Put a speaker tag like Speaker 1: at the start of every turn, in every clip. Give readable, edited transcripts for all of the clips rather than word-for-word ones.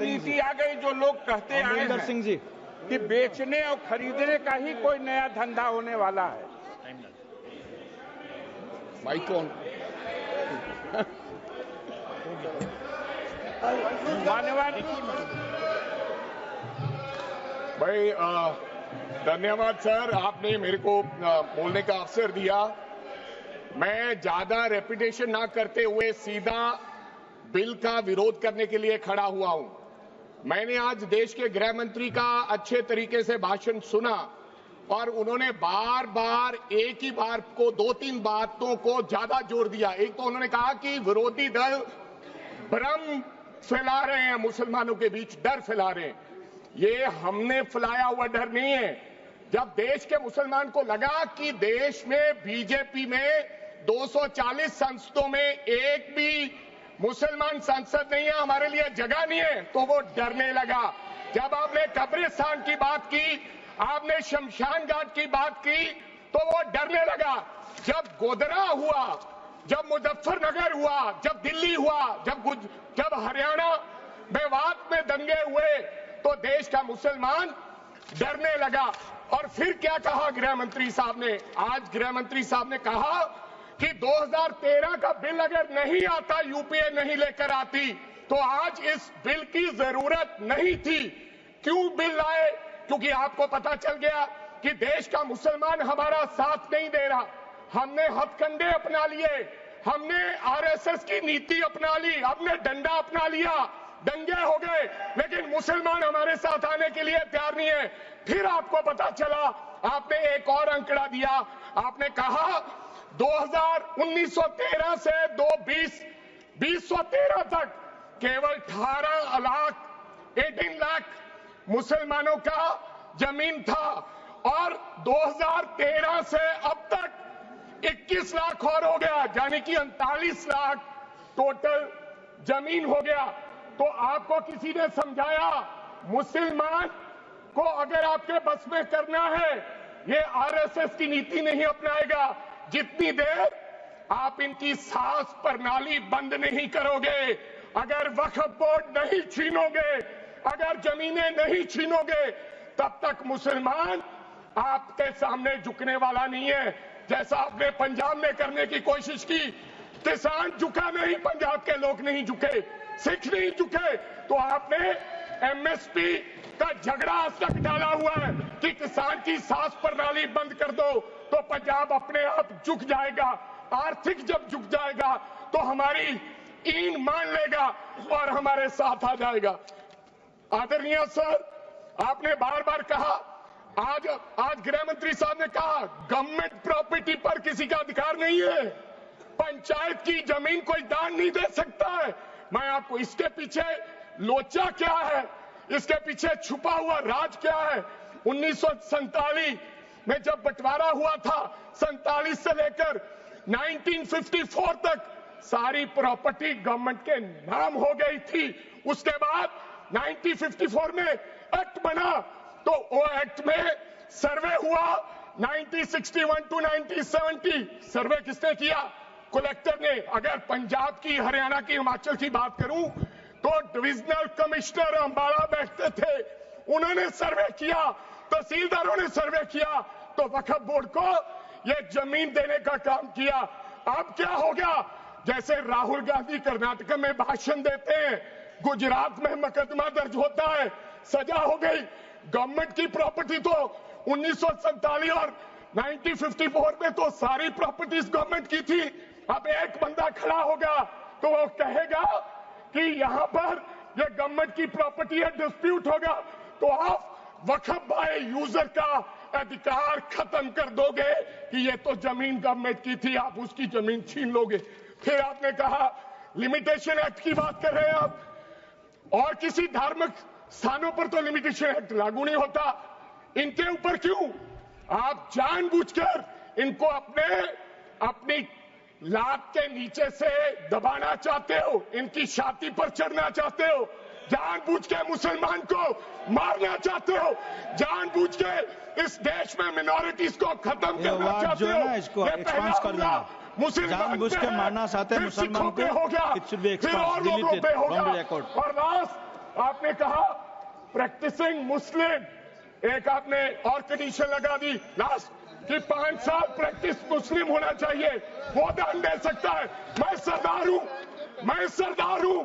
Speaker 1: नीति आ गई जो लोग कहते आए हैं
Speaker 2: सिंह जी
Speaker 1: कि बेचने और खरीदने का ही कोई नया धंधा होने वाला है।
Speaker 3: माइक कौन?
Speaker 1: मान्यवर
Speaker 3: भाई धन्यवाद सर, आपने मेरे को बोलने का अवसर दिया। मैं ज्यादा रेपिटेशन ना करते हुए सीधा बिल का विरोध करने के लिए खड़ा हुआ हूं। मैंने आज देश के गृह मंत्री का अच्छे तरीके से भाषण सुना और उन्होंने बार बार एक ही बार को 2-3 बातों को ज्यादा जोर दिया। एक तो उन्होंने कहा कि विरोधी दल भ्रम फैला रहे हैं, मुसलमानों के बीच डर फैला रहे हैं। ये हमने फैलाया हुआ डर नहीं है। जब देश के मुसलमान को लगा कि देश में बीजेपी में 240 संसदों में एक भी मुसलमान सांसद नहीं है, हमारे लिए जगह नहीं है, तो वो डरने लगा। जब आपने कब्रिस्तान की बात की, आपने शमशान घाट की बात की, तो वो डरने लगा। जब गोधरा हुआ, जब मुजफ्फरनगर हुआ, जब दिल्ली हुआ, जब हरियाणा मेवात में दंगे हुए, तो देश का मुसलमान डरने लगा। और फिर क्या कहा गृह मंत्री साहब ने? आज गृह मंत्री साहब ने कहा कि 2013 का बिल अगर नहीं आता, यूपीए नहीं लेकर आती, तो आज इस बिल की जरूरत नहीं थी। क्यों बिल लाए? क्योंकि आपको पता चल गया कि देश का मुसलमान हमारा साथ नहीं दे रहा। हमने हथकंडे अपना लिए, हमने आरएसएस की नीति अपना ली, हमने डंडा अपना लिया, दंगे हो गए, लेकिन मुसलमान हमारे साथ आने के लिए तैयार नहीं है। फिर आपको पता चला, आपने एक और आंकड़ा दिया, आपने कहा 1913 से 2013 तक केवल 18 लाख मुसलमानों का जमीन था और 2013 से अब तक 21 लाख और हो गया, यानी कि 39 लाख टोटल जमीन हो गया। तो आपको किसी ने समझाया मुसलमान को अगर आपके बस में करना है, ये आरएसएस की नीति नहीं अपनाएगा जितनी देर आप इनकी सास प्रणाली बंद नहीं करोगे, अगर वक्फ बोर्ड नहीं छीनोगे, अगर जमीनें नहीं छीनोगे, तब तक मुसलमान आपके सामने झुकने वाला नहीं है। जैसा आपने पंजाब में करने की कोशिश की, किसान झुका नहीं, पंजाब के लोग नहीं झुके, सिख नहीं झुके, तो आपने एमएसपी का झगड़ा आज तक डाला हुआ है कि किसान की सास प्रणाली बंद कर दो तो पंजाब अपने आप झुक जाएगा। आर्थिक जब झुक जाएगा तो हमारी ईन मान लेगा और हमारे साथ आ जाएगा। आदरणीय सर, आपने बार बार कहा, आज गृह मंत्री साहब ने कहा गवर्नमेंट प्रॉपर्टी पर किसी का अधिकार नहीं है, पंचायत की जमीन कोई दान नहीं दे सकता है। मैं आपको इसके पीछे लोचा क्या है, इसके पीछे छुपा हुआ राज क्या है? 1947 में जब बंटवारा हुआ था, 47 से लेकर 1954 तक सारी प्रॉपर्टी गवर्नमेंट के नाम हो गई थी। उसके बाद 1954 में एक्ट बना, तो वो एक्ट में सर्वे हुआ 1961 टू 1970। सर्वे किसने किया? कलेक्टर ने। अगर पंजाब की, हरियाणा की, हिमाचल की बात करूं तो डिविजनल कमिश्नर अंबाला बैठते थे, उन्होंने सर्वे किया, तहसीलदारों ने सर्वे किया, तो वक्फ बोर्ड को यह जमीन देने का काम किया। अब क्या हो गया? जैसे राहुल गांधी कर्नाटक में भाषण देते हैं, गुजरात में मुकदमा दर्ज होता है, सजा हो गई। गवर्नमेंट की प्रॉपर्टी तो 1947 और 1954 में तो सारी प्रॉपर्टीज गवर्नमेंट की थी। अब एक बंदा खड़ा होगा तो वो कहेगा कि यहां पर ये गवर्नमेंट की प्रॉपर्टी है, डिस्प्यूट होगा, तो आप वक्फ बाय यूजर का अधिकार खत्म कर दोगे कि ये तो जमीन गवर्नमेंट की थी, आप उसकी जमीन छीन लोगे। फिर आपने कहा लिमिटेशन एक्ट की बात कर रहे हैं आप, और किसी धार्मिक स्थानों पर तो लिमिटेशन एक्ट लागू नहीं होता, इनके ऊपर क्यों? आप जानबूझकर इनको अपनी लात के नीचे से दबाना चाहते हो, इनकी छाती पर चढ़ना चाहते हो, जानबूझ के मुसलमान को मारना चाहते हो, जानबूझ के इस देश में मिनॉरिटीज को खत्म करना चाहते हो।
Speaker 2: इसको एक्सपांस कर देना, जानबूझ के मारना चाहते हैं मुसलमान को,
Speaker 3: हो गया, फिर और लोगों पे होगा, और आपने कहा प्रैक्टिसिंग मुस्लिम, एक आपने और कंडीशन लगा दी लास्ट कि 5 साल प्रैक्टिस मुस्लिम होना चाहिए, वो दान दे सकता है। मैं सरदार हूं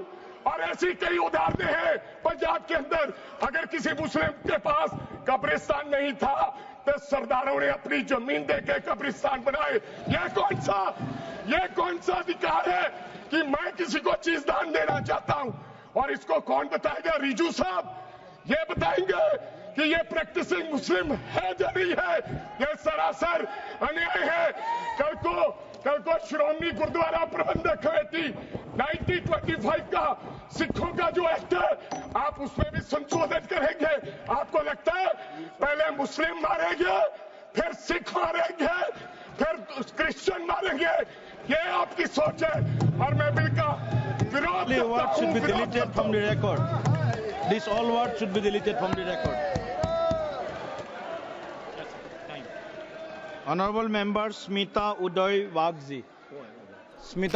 Speaker 3: और ऐसी कई उदाहरणें हैं पंजाब के अंदर। अगर किसी मुस्लिम के पास कब्रिस्तान नहीं था तो सरदारों ने अपनी जमीन देके कब्रिस्तान बनाए। ये कौन सा अधिकार है कि मैं किसी को चीज दान देना चाहता हूं? और इसको कौन बताएगा? रिजू साहब ये बताएंगे कि ये प्रैक्टिसिंग मुस्लिम है या नहीं है? ये सरासर अन्याय है। कल को श्रोमणी गुरुद्वारा प्रबंधक कमेटी 1925 का सिखों का जो एक्ट है, आप उसमें भी संशोधन करेंगे। आपको लगता है पहले मुस्लिम मारेंगे, फिर सिख मारेंगे, फिर क्रिश्चियन मारेंगे? ये आपकी सोच है और मैं बिल का विरोध
Speaker 2: The
Speaker 3: करता
Speaker 2: word should be
Speaker 3: हूं, विरोध
Speaker 2: deleted
Speaker 3: करता
Speaker 2: from the record. This all words should be deleted from the record. Honorable Member Smita Uday Wagji. Smita